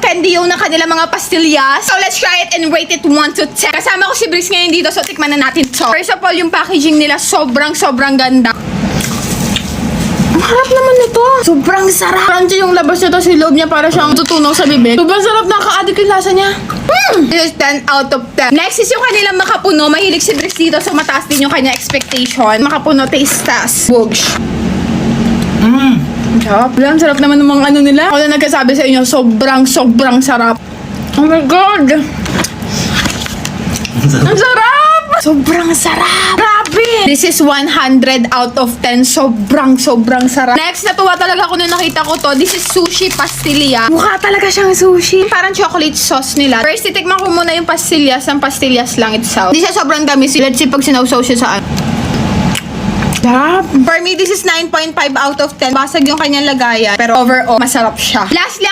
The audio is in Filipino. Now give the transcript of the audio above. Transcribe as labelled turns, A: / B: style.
A: candy yung na kanila mga pastillas. So let's try it and rate it 1 to 10. Kasama ko si Briggs ngayon dito, so tikman na natin to. First of all, yung packaging nila sobrang ganda. Ang harap naman nito. Sobrang sarap. Crunchy yung labas nito, si loob niya para siyang tutunaw sa bibig. Sobrang sarap, nakaka-addict yung lasa niya. This is 10 out of 10. Next is yung kanilang makapuno. Mahilig si Briggs dito, so mataas din yung kanya expectation. Makapuno taste test. Wogsh. Sarap. Ang sarap naman ng mga ano nila. Ako na nagkasabi sa inyo, sobrang sarap. Oh my God! Ang sarap! Sobrang sarap! Grabe! This is 100 out of 10. Sobrang sarap. Next, natuwa talaga ako nung nakita ko to. This is sushi pastilya. Mukha talaga siyang sushi. Parang chocolate sauce nila. First, titikman ko muna yung pastillas. Ang pastillas lang itself. Hindi siya sobrang dami. Let's see pag sinawsaw siya sa sarap. For me, this is 9.5 out of 10. Basag yung kanyang lagayan. Pero overall, masarap siya. Lastly,